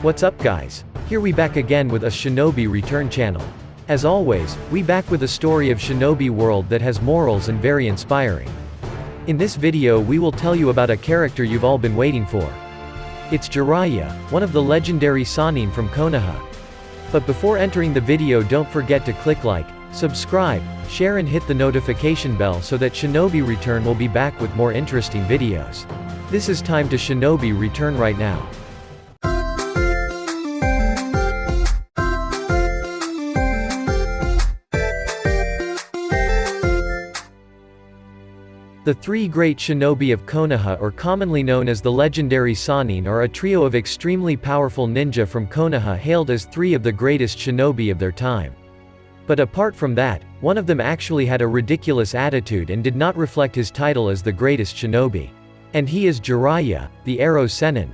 What's up guys? Here we back again with a Shinobi return channel. As always, we back with a story of Shinobi world that has morals and very inspiring. In this video we will tell you about a character you've all been waiting for. It's Jirayay, one of the legendary sannin from Konoha. But before entering the video, don't forget to click like, subscribe, share and hit the notification bell so that Shinobi Return will be back with more interesting videos. This is time to Shinobi Return right now. The three great shinobi of Konoha, or commonly known as the legendary sannin, are a trio of extremely powerful ninja from Konoha hailed as three of the greatest shinobi of their time. But apart from that, one of them actually had a ridiculous attitude and did not reflect his title as the greatest shinobi. And he is Jirayay, the arrow sennin.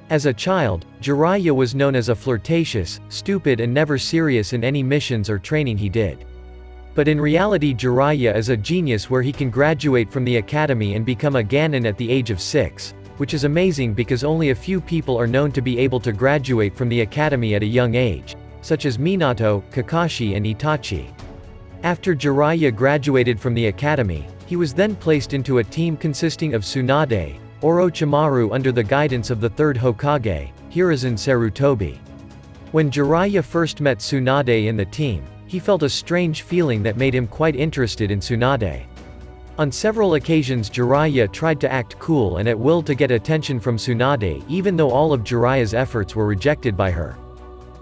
As a child, Jirayay was known as a flirtatious, stupid and never serious in any missions or training he did. But in reality Jirayay is a genius where he can graduate from the academy and become a Gannin at the age of 6, which is amazing because only a few people are known to be able to graduate from the academy at a young age, such as Minato, Kakashi and Itachi. After Jirayay graduated from the academy, he was then placed into a team consisting of Tsunade, Orochimaru under the guidance of the third Hokage, Hiruzen Sarutobi. When Jirayay first met Tsunade in the team, he felt a strange feeling that made him quite interested in Tsunade. On several occasions Jirayay tried to act cool and at will to get attention from Tsunade, even though all of Jirayay's efforts were rejected by her.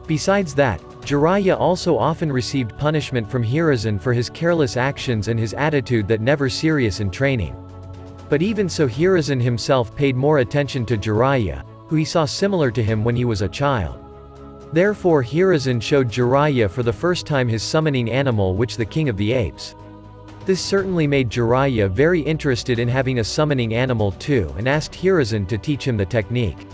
Besides that, Jirayay also often received punishment from Hiruzen for his careless actions and his attitude that never serious in training. But even so, Hiruzen himself paid more attention to Jirayay, who he saw similar to him when he was a child. Therefore Hiruzen showed Jirayay for the first time his summoning animal, which the king of the apes. This certainly made Jirayay very interested in having a summoning animal too and asked Hiruzen to teach him the technique.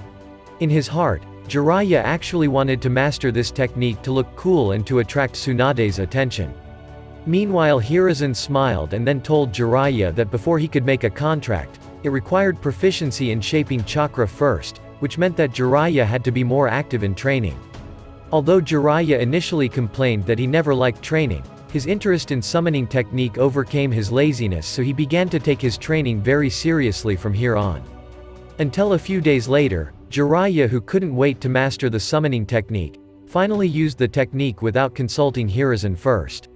In his heart, Jirayay actually wanted to master this technique to look cool and to attract Tsunade's attention. Meanwhile Hiruzen smiled and then told Jirayay that before he could make a contract, it required proficiency in shaping chakra first, which meant that Jirayay had to be more active in training. Although Jirayay initially complained that he never liked training, his interest in summoning technique overcame his laziness, so he began to take his training very seriously from here on. Until a few days later, Jirayay, who couldn't wait to master the summoning technique, finally used the technique without consulting Hiruzen first.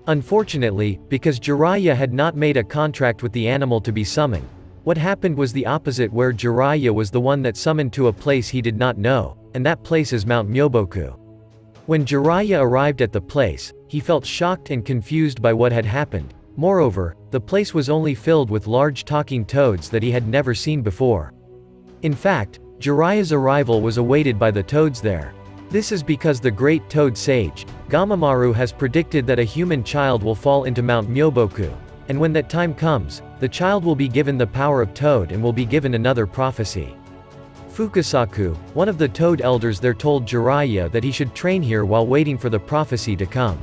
Unfortunately, because Jirayay had not made a contract with the animal to be summoned, what happened was the opposite, where Jirayay was the one that summoned to a place he did not know, and that place is Mount Myoboku. When Jirayay arrived at the place, he felt shocked and confused by what had happened. Moreover, the place was only filled with large talking toads that he had never seen before. In fact, Jirayay's arrival was awaited by the toads there. This is because the great toad sage, Gamamaru, has predicted that a human child will fall into Mount Myoboku, and when that time comes, the child will be given the power of toad and will be given another prophecy. Fukasaku, one of the toad elders there, told Jirayay that he should train here while waiting for the prophecy to come.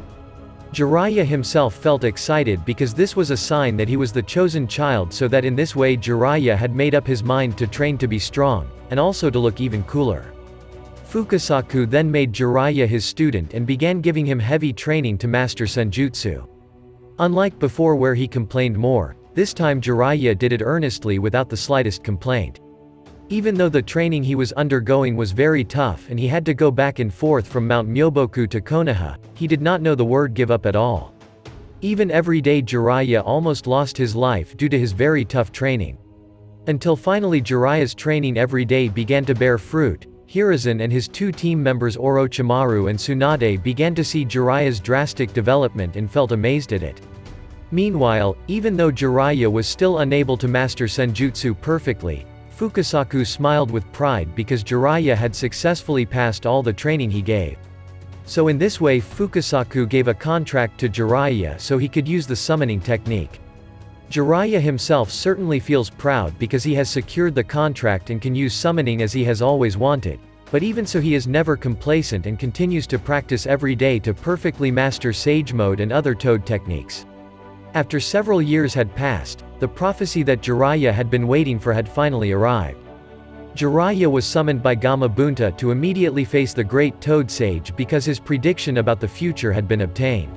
Jirayay himself felt excited because this was a sign that he was the chosen child, so that in this way Jirayay had made up his mind to train to be strong, and also to look even cooler. Fukasaku then made Jirayay his student and began giving him heavy training to master senjutsu. Unlike before where he complained more, this time Jirayay did it earnestly without the slightest complaint. Even though the training he was undergoing was very tough and he had to go back and forth from Mount Myoboku to Konoha, he did not know the word give up at all. Even every day Jirayay almost lost his life due to his very tough training. Until finally Jirayay's training every day began to bear fruit. Hiruzen and his two team members Orochimaru and Tsunade began to see Jirayay's drastic development and felt amazed at it. Meanwhile, even though Jirayay was still unable to master senjutsu perfectly, Fukasaku smiled with pride because Jirayay had successfully passed all the training he gave. So in this way Fukasaku gave a contract to Jirayay so he could use the summoning technique. Jirayay himself certainly feels proud because he has secured the contract and can use summoning as he has always wanted, but even so he is never complacent and continues to practice every day to perfectly master Sage Mode and other toad techniques. After several years had passed, the prophecy that Jirayay had been waiting for had finally arrived. Jiraiya was summoned by Gamabunta to immediately face the great Toad Sage because his prediction about the future had been obtained.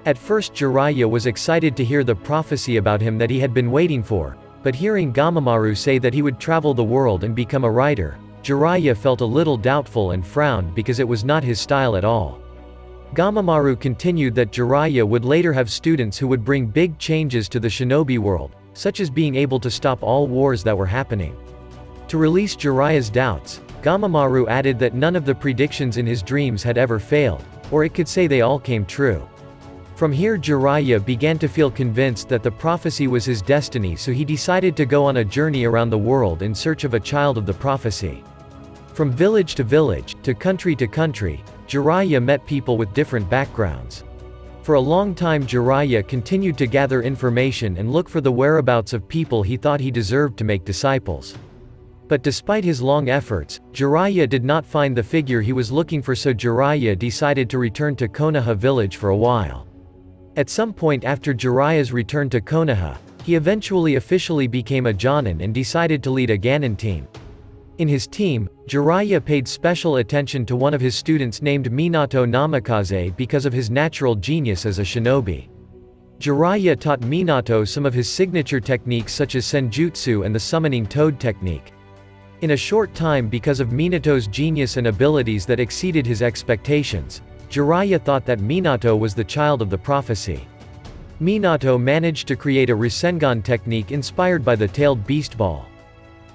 At first Jiraiya was excited to hear the prophecy about him that he had been waiting for, but hearing Gamamaru say that he would travel the world and become a writer, Jiraiya felt a little doubtful and frowned because it was not his style at all. Gamamaru continued that Jiraiya would later have students who would bring big changes to the shinobi world, such as being able to stop all wars that were happening. To release Jiraiya's doubts, Gamamaru added that none of the predictions in his dreams had ever failed, or it could say they all came true. From here Jiraiya began to feel convinced that the prophecy was his destiny, so he decided to go on a journey around the world in search of a child of the prophecy. From village to village, to country, Jiraiya met people with different backgrounds. For a long time Jiraiya continued to gather information and look for the whereabouts of people he thought he deserved to make disciples. But despite his long efforts, Jiraiya did not find the figure he was looking for, so Jiraiya decided to return to Konoha village for a while. At some point after Jiraiya's return to Konoha, he eventually officially became a Jonin and decided to lead a Ganon team. In his team, Jiraiya paid special attention to one of his students named Minato Namikaze because of his natural genius as a shinobi. Jiraiya taught Minato some of his signature techniques such as senjutsu and the summoning toad technique. In a short time, because of Minato's genius and abilities that exceeded his expectations, Jiraiya thought that Minato was the child of the prophecy. Minato managed to create a Rasengan technique inspired by the tailed beast ball.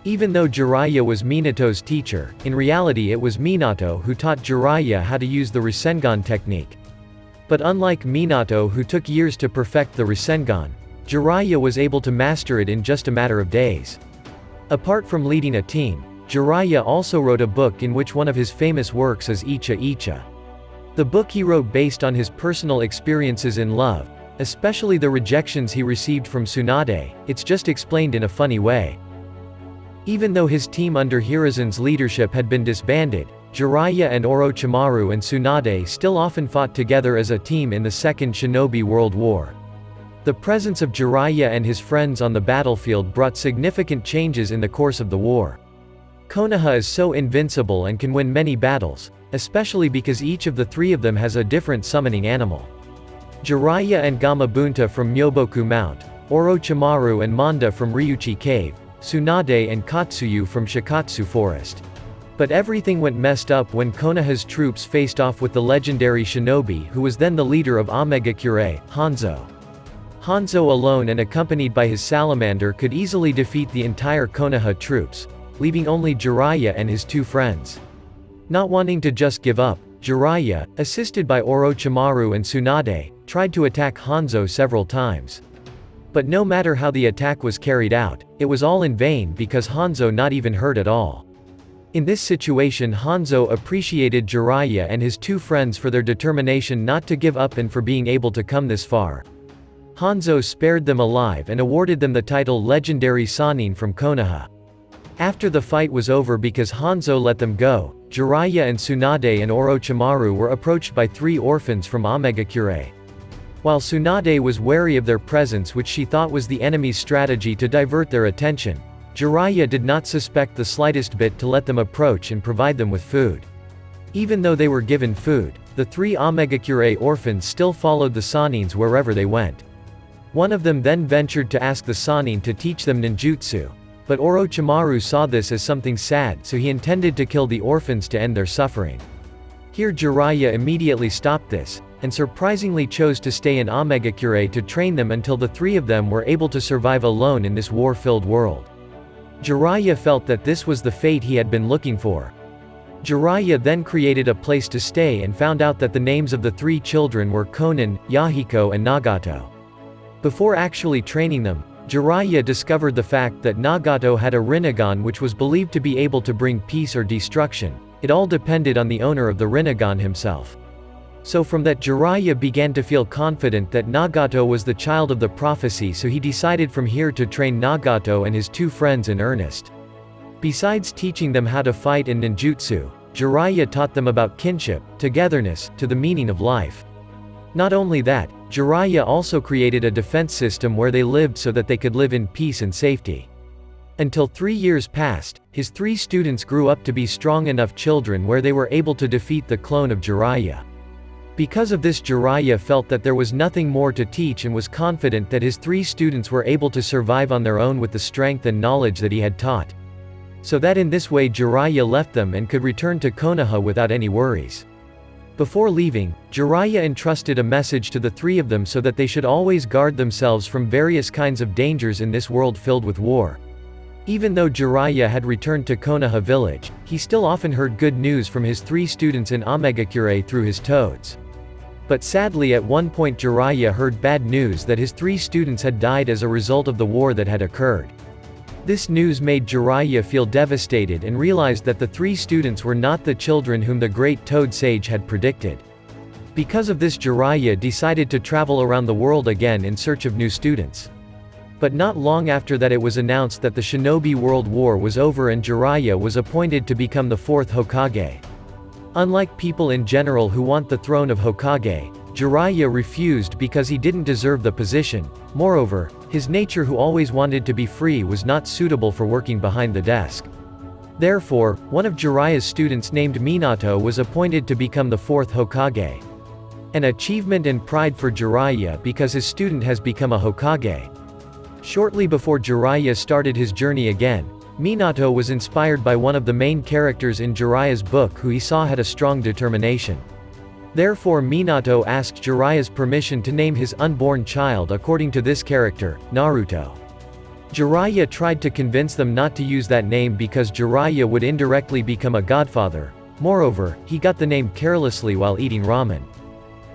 Even though Jiraiya was Minato's teacher, in reality it was Minato who taught Jiraiya how to use the Rasengan technique. But unlike Minato, who took years to perfect the Rasengan, Jiraiya was able to master it in just a matter of days. Apart from leading a team, Jiraiya also wrote a book in which one of his famous works is Icha Icha. The book he wrote based on his personal experiences in love, especially the rejections he received from Tsunade. It's just explained in a funny way. Even though his team under Hiruzen's leadership had been disbanded, Jiraiya and Orochimaru and Tsunade still often fought together as a team in the Second Shinobi World War. The presence of Jiraiya and his friends on the battlefield brought significant changes in the course of the war. Konoha is so invincible and can win many battles, especially because each of the three of them has a different summoning animal. Jiraiya and Gamabunta from Myoboku Mount, Orochimaru and Manda from Ryuchi Cave, Tsunade and Katsuyu from Shikatsu Forest. But everything went messed up when Konoha's troops faced off with the legendary shinobi who was then the leader of Omegakure, Hanzo. Hanzo alone and accompanied by his salamander could easily defeat the entire Konoha troops, leaving only Jiraiya and his two friends. Not wanting to just give up, Jiraiya, assisted by Orochimaru and Tsunade, tried to attack Hanzo several times. But no matter how the attack was carried out, it was all in vain because Hanzo not even hurt at all. In this situation Hanzo appreciated Jiraiya and his two friends for their determination not to give up and for being able to come this far. Hanzo spared them alive and awarded them the title Legendary Sannin from Konoha. After the fight was over, because Hanzo let them go, Jiraiya and Tsunade and Orochimaru were approached by three orphans from Omegakure. While Tsunade was wary of their presence, which she thought was the enemy's strategy to divert their attention, Jiraiya did not suspect the slightest bit to let them approach and provide them with food. Even though they were given food, the three Omegakure orphans still followed the sannins wherever they went. One of them then ventured to ask the sannin to teach them ninjutsu. But Orochimaru saw this as something sad, so he intended to kill the orphans to end their suffering. Here Jiraiya immediately stopped this, and surprisingly chose to stay in Omegakure to train them until the three of them were able to survive alone in this war-filled world. Jiraiya felt that this was the fate he had been looking for. Jiraiya then created a place to stay and found out that the names of the three children were Konan, Yahiko and Nagato. Before actually training them, Jiraiya discovered the fact that Nagato had a Rinnegan which was believed to be able to bring peace or destruction. It all depended on the owner of the Rinnegan himself. So from that Jiraiya began to feel confident that Nagato was the child of the prophecy, so he decided from here to train Nagato and his two friends in earnest. Besides teaching them how to fight and ninjutsu, Jiraiya taught them about kinship, togetherness, to the meaning of life. Not only that, Jiraiya also created a defense system where they lived so that they could live in peace and safety. Until 3 years passed, his 3 students grew up to be strong enough children where they were able to defeat the clone of Jiraiya. Because of this, Jiraiya felt that there was nothing more to teach and was confident that his 3 students were able to survive on their own with the strength and knowledge that he had taught. So that in this way Jiraiya left them and could return to Konoha without any worries. Before leaving, Jiraiya entrusted a message to the 3 of them so that they should always guard themselves from various kinds of dangers in this world filled with war. Even though Jiraiya had returned to Konoha village, he still often heard good news from his 3 students in Omegakure through his toads. But sadly, at one point Jiraiya heard bad news that his 3 students had died as a result of the war that had occurred. This news made Jiraiya feel devastated and realized that the 3 students were not the children whom the great toad sage had predicted. Because of this, Jiraiya decided to travel around the world again in search of new students. But not long after that it was announced that the Shinobi World War was over and Jiraiya was appointed to become the 4th Hokage. Unlike people in general who want the throne of Hokage, Jiraiya refused because he didn't deserve the position. Moreover, his nature, who always wanted to be free, was not suitable for working behind the desk. Therefore, one of Jiraiya's students named Minato was appointed to become the 4th Hokage. An achievement and pride for Jiraiya because his student has become a Hokage. Shortly before Jiraiya started his journey again, Minato was inspired by one of the main characters in Jiraiya's book who he saw had a strong determination. Therefore Minato asked Jiraiya's permission to name his unborn child according to this character, Naruto. Jiraiya tried to convince them not to use that name because Jiraiya would indirectly become a godfather. Moreover, he got the name carelessly while eating ramen.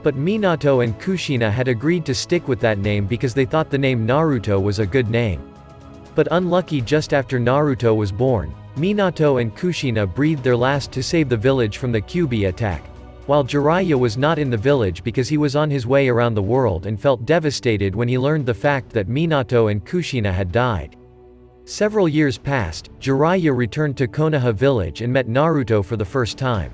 But Minato and Kushina had agreed to stick with that name because they thought the name Naruto was a good name. But unlucky, just after Naruto was born, Minato and Kushina breathed their last to save the village from the Kyuubi attack, while Jiraiya was not in the village because he was on his way around the world and felt devastated when he learned the fact that Minato and Kushina had died. Several years passed, Jiraiya returned to Konoha village and met Naruto for the first time.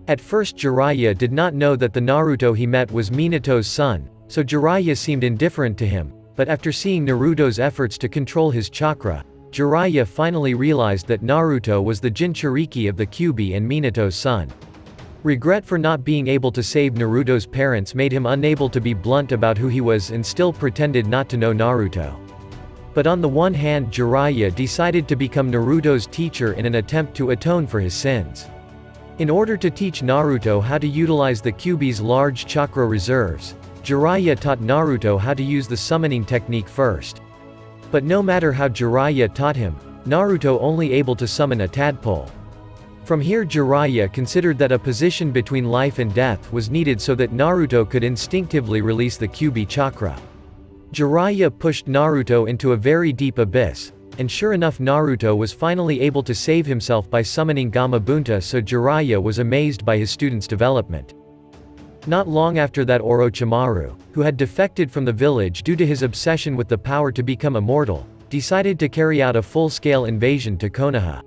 At first Jiraiya did not know that the Naruto he met was Minato's son, so Jiraiya seemed indifferent to him. But after seeing Naruto's efforts to control his chakra, Jiraiya finally realized that Naruto was the Jinchuriki of the Kyuubi and Minato's son. Regret for not being able to save Naruto's parents made him unable to be blunt about who he was and still pretended not to know Naruto. But on the one hand, Jiraiya decided to become Naruto's teacher in an attempt to atone for his sins. In order to teach Naruto how to utilize the Kyuubi's large chakra reserves, Jiraiya taught Naruto how to use the summoning technique first. But no matter how Jiraiya taught him, Naruto only able to summon a tadpole. From here Jiraiya considered that a position between life and death was needed so that Naruto could instinctively release the Kyuubi chakra. Jiraiya pushed Naruto into a very deep abyss, and sure enough Naruto was finally able to save himself by summoning Gamabunta, so Jiraiya was amazed by his student's development. Not long after that, Orochimaru, who had defected from the village due to his obsession with the power to become immortal, decided to carry out a full-scale invasion to Konoha.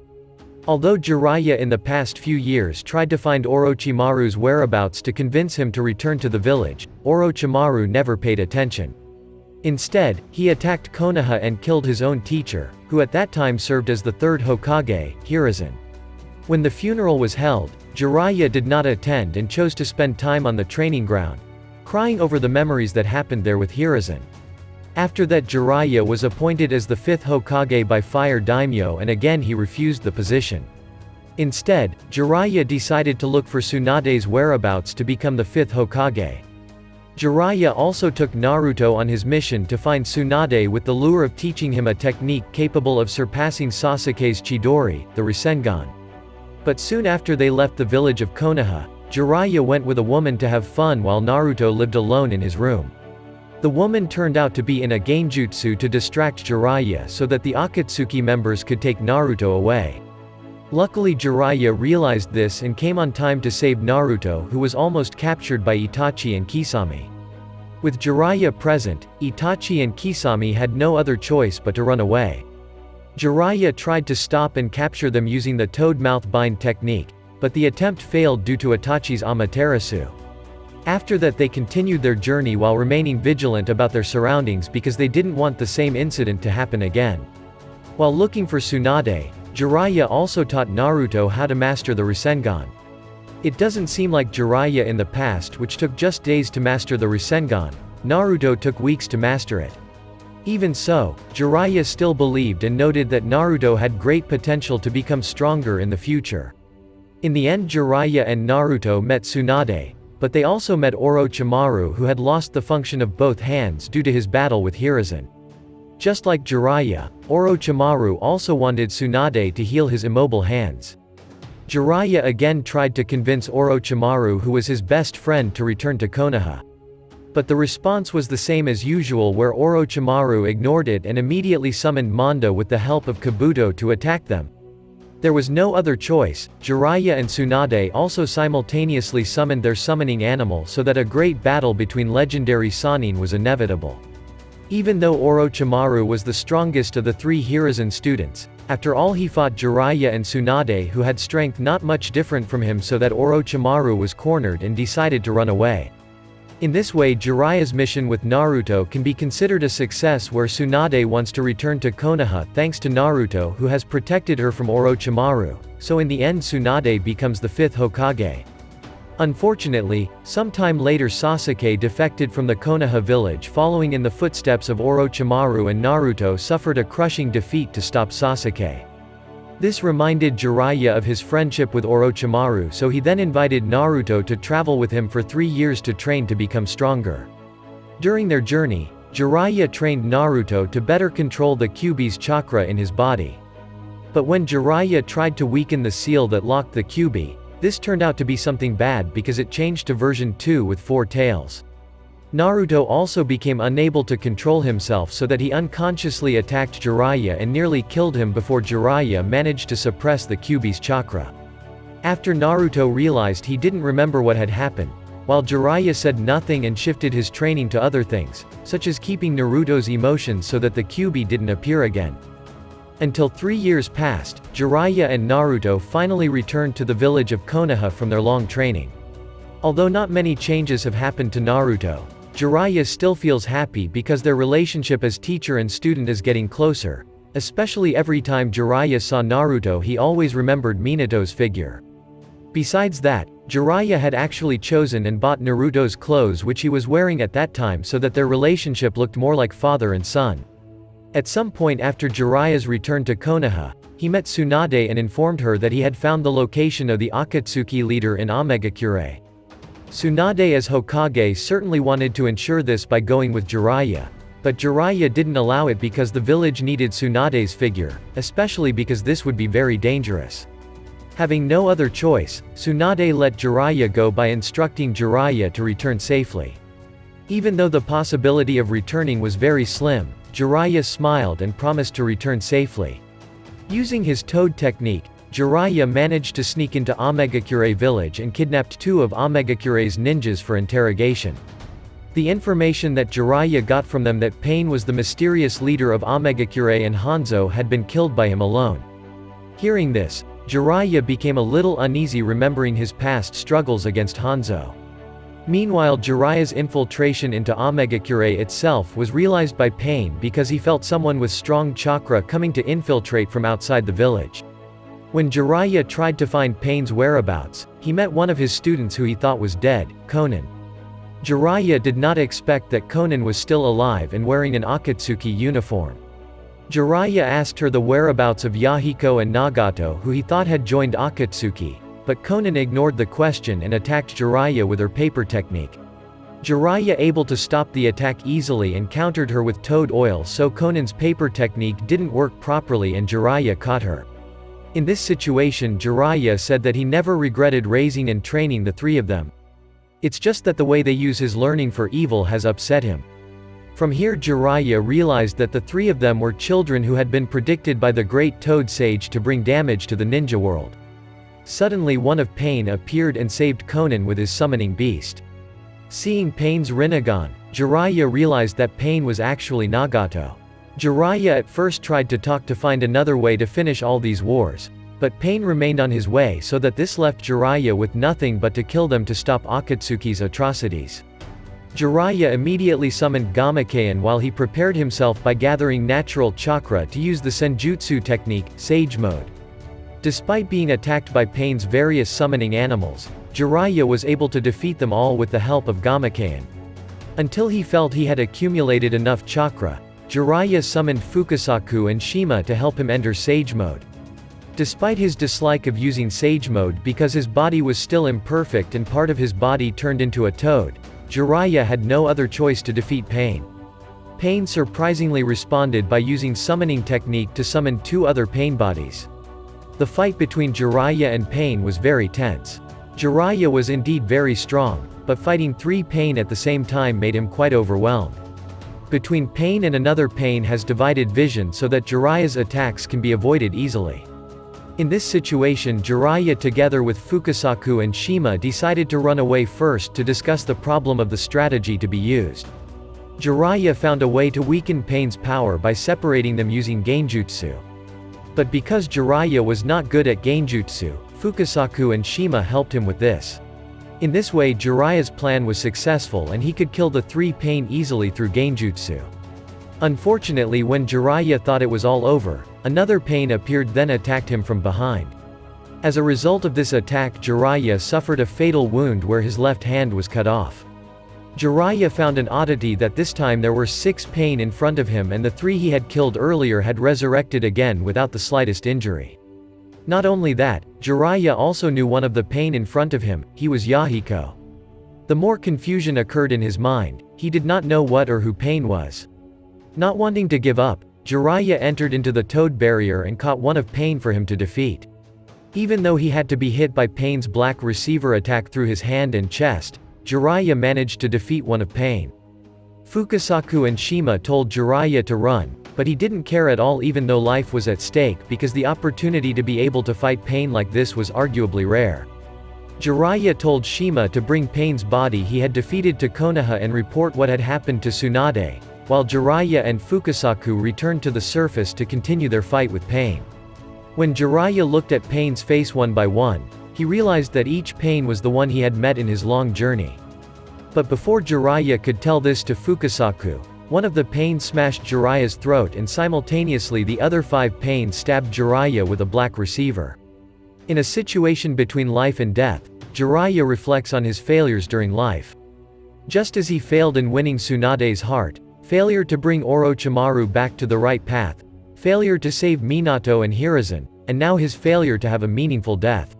Although Jiraiya in the past few years tried to find Orochimaru's whereabouts to convince him to return to the village, Orochimaru never paid attention. Instead, he attacked Konoha and killed his own teacher, who at that time served as the 3rd Hokage, Hiruzen. When the funeral was held, Jiraiya did not attend and chose to spend time on the training ground, crying over the memories that happened there with Hiruzen. After that Jiraiya was appointed as the 5th Hokage by Fire Daimyo, and again he refused the position. Instead, Jiraiya decided to look for Tsunade's whereabouts to become the 5th Hokage. Jiraiya also took Naruto on his mission to find Tsunade with the lure of teaching him a technique capable of surpassing Sasuke's Chidori, the Rasengan. But soon after they left the village of Konoha, Jiraiya went with a woman to have fun while Naruto lived alone in his room. The woman turned out to be in a genjutsu to distract Jiraiya so that the Akatsuki members could take Naruto away. Luckily Jiraiya realized this and came on time to save Naruto, who was almost captured by Itachi and Kisame. With Jiraiya present, Itachi and Kisame had no other choice but to run away. Jiraiya tried to stop and capture them using the toad mouth bind technique, but the attempt failed due to Itachi's Amaterasu. After that they continued their journey while remaining vigilant about their surroundings because they didn't want the same incident to happen again. While looking for Tsunade, Jiraiya also taught Naruto how to master the Rasengan. It doesn't seem like Jiraiya in the past, which took just days to master the Rasengan. Naruto took weeks to master it. Even so, Jiraiya still believed and noted that Naruto had great potential to become stronger in the future. In the end, Jiraiya and Naruto met Tsunade, but they also met Orochimaru, who had lost the function of both hands due to his battle with Hiruzen. Just like Jiraiya, Orochimaru also wanted Tsunade to heal his immobile hands. Jiraiya again tried to convince Orochimaru, who was his best friend, to return to Konoha. But the response was the same as usual, where Orochimaru ignored it and immediately summoned Mondo with the help of Kabuto to attack them. There was no other choice. Jiraiya and Tsunade also simultaneously summoned their summoning animal, so that a great battle between legendary Sannin was inevitable. Even though Orochimaru was the strongest of the three Hiruzen students, after all he fought Jiraiya and Tsunade, who had strength not much different from him, so that Orochimaru was cornered and decided to run away. In this way, Jiraiya's mission with Naruto can be considered a success, where Tsunade wants to return to Konoha thanks to Naruto, who has protected her from Orochimaru, so in the end Tsunade becomes the 5th Hokage. Unfortunately, sometime later Sasuke defected from the Konoha village following in the footsteps of Orochimaru, and Naruto suffered a crushing defeat to stop Sasuke. This reminded Jiraiya of his friendship with Orochimaru, so he then invited Naruto to travel with him for 3 years to train to become stronger. During their journey, Jiraiya trained Naruto to better control the Kyuubi's chakra in his body. But when Jiraiya tried to weaken the seal that locked the Kyuubi, this turned out to be something bad because it changed to version 2 with 4 tails. Naruto also became unable to control himself, so that he unconsciously attacked Jiraiya and nearly killed him before Jiraiya managed to suppress the Kyuubi's chakra. After Naruto realized he didn't remember what had happened, while Jiraiya said nothing and shifted his training to other things, such as keeping Naruto's emotions so that the Kyuubi didn't appear again. Until 3 years passed, Jiraiya and Naruto finally returned to the village of Konoha from their long training. Although not many changes have happened to Naruto, Jiraiya still feels happy because their relationship as teacher and student is getting closer, especially every time Jiraiya saw Naruto he always remembered Minato's figure. Besides that, Jiraiya had actually chosen and bought Naruto's clothes which he was wearing at that time, so that their relationship looked more like father and son. At some point after Jiraiya's return to Konoha, he met Tsunade and informed her that he had found the location of the Akatsuki leader in Omegakure. Tsunade as Hokage certainly wanted to ensure this by going with Jiraiya, but Jiraiya didn't allow it because the village needed Tsunade's figure, especially because this would be very dangerous. Having no other choice, Tsunade let Jiraiya go by instructing Jiraiya to return safely. Even though the possibility of returning was very slim, Jiraiya smiled and promised to return safely. Using his toad technique, Jiraiya managed to sneak into Omegakure village and kidnapped 2 of Omegakure's ninjas for interrogation. The information that Jiraiya got from them that Pain was the mysterious leader of Omegakure and Hanzo had been killed by him alone. Hearing this, Jiraiya became a little uneasy, remembering his past struggles against Hanzo. Meanwhile, Jiraiya's infiltration into Omegakure itself was realized by Pain because he felt someone with strong chakra coming to infiltrate from outside the village. When Jiraiya tried to find Pain's whereabouts, he met one of his students who he thought was dead, Konan. Jiraiya did not expect that Konan was still alive and wearing an Akatsuki uniform. Jiraiya asked her the whereabouts of Yahiko and Nagato, who he thought had joined Akatsuki, but Konan ignored the question and attacked Jiraiya with her paper technique. Jiraiya able to stop the attack easily and countered her with toad oil, so Konan's paper technique didn't work properly and Jiraiya caught her. In this situation, Jiraiya said that he never regretted raising and training the 3 of them. It's just that the way they use his learning for evil has upset him. From here, Jiraiya realized that the 3 of them were children who had been predicted by the great Toad Sage to bring damage to the ninja world. Suddenly one of Pain appeared and saved Konan with his summoning beast. Seeing Pain's Rinnegan, Jiraiya realized that Pain was actually Nagato. Jiraiya at first tried to talk to find another way to finish all these wars, but Pain remained on his way, so that this left Jiraiya with nothing but to kill them to stop Akatsuki's atrocities. Jiraiya immediately summoned Gamakaen while he prepared himself by gathering natural chakra to use the senjutsu technique, Sage Mode. Despite being attacked by Pain's various summoning animals, Jiraiya was able to defeat them all with the help of Gamakaen. Until he felt he had accumulated enough chakra, Jiraiya summoned Fukasaku and Shima to help him enter Sage Mode. Despite his dislike of using Sage Mode because his body was still imperfect and part of his body turned into a toad, Jiraiya had no other choice to defeat Pain. Pain surprisingly responded by using summoning technique to summon 2 other Pain bodies. The fight between Jiraiya and Pain was very tense. Jiraiya was indeed very strong, but fighting 3 Pain at the same time made him quite overwhelmed. Between Pain and another Pain has divided vision so that Jiraiya's attacks can be avoided easily. In this situation, Jiraiya together with Fukasaku and Shima decided to run away first to discuss the problem of the strategy to be used. Jiraiya found a way to weaken Pain's power by separating them using Genjutsu. But because Jiraiya was not good at Genjutsu, Fukasaku and Shima helped him with this. In this way Jiraiya's plan was successful and he could kill the 3 Pain easily through Genjutsu. Unfortunately, when Jiraiya thought it was all over, another Pain appeared then attacked him from behind. As a result of this attack, Jiraiya suffered a fatal wound where his left hand was cut off. Jiraiya found an oddity that this time there were 6 Pain in front of him and the 3 he had killed earlier had resurrected again without the slightest injury. Not only that, Jiraiya also knew one of the Pain in front of him, he was Yahiko. The more confusion occurred in his mind, he did not know what or who Pain was. Not wanting to give up, Jiraiya entered into the Toad Barrier and caught one of Pain for him to defeat. Even though he had to be hit by Pain's black receiver attack through his hand and chest, Jiraiya managed to defeat one of Pain. Fukasaku and Shima told Jiraiya to run, but he didn't care at all even though life was at stake because the opportunity to be able to fight Pain like this was arguably rare. Jiraiya told Shima to bring Pain's body he had defeated to Konoha and report what had happened to Tsunade, while Jiraiya and Fukasaku returned to the surface to continue their fight with Pain. When Jiraiya looked at Pain's face one by one, he realized that each Pain was the one he had met in his long journey. But before Jiraiya could tell this to Fukasaku, one of the Pain smashed Jiraiya's throat and simultaneously the other 5 Pain stabbed Jiraiya with a black receiver. In a situation between life and death, Jiraiya reflects on his failures during life. Just as he failed in winning Tsunade's heart, failure to bring Orochimaru back to the right path, failure to save Minato and Hiruzen, and now his failure to have a meaningful death.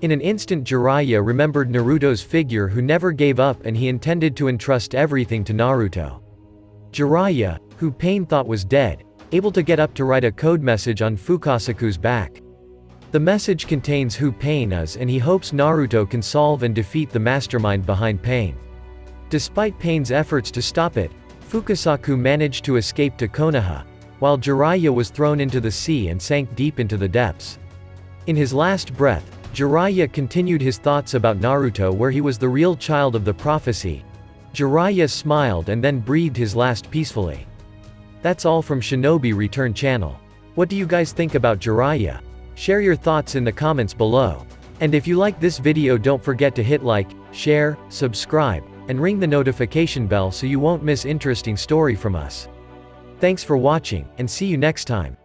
In an instant Jiraiya remembered Naruto's figure who never gave up and he intended to entrust everything to Naruto. Jiraiya, who Pain thought was dead, able to get up to write a code message on Fukasaku's back. The message contains who Pain is and he hopes Naruto can solve and defeat the mastermind behind Pain. Despite Pain's efforts to stop it, Fukasaku managed to escape to Konoha, while Jiraiya was thrown into the sea and sank deep into the depths. In his last breath, Jiraiya continued his thoughts about Naruto where he was the real child of the prophecy. Jiraiya smiled and then breathed his last peacefully. That's all from Shinobi Return channel. What do you guys think about Jiraiya? Share your thoughts in the comments below. And if you like this video, don't forget to hit like, share, subscribe, and ring the notification bell so you won't miss interesting story from us. Thanks for watching, and see you next time.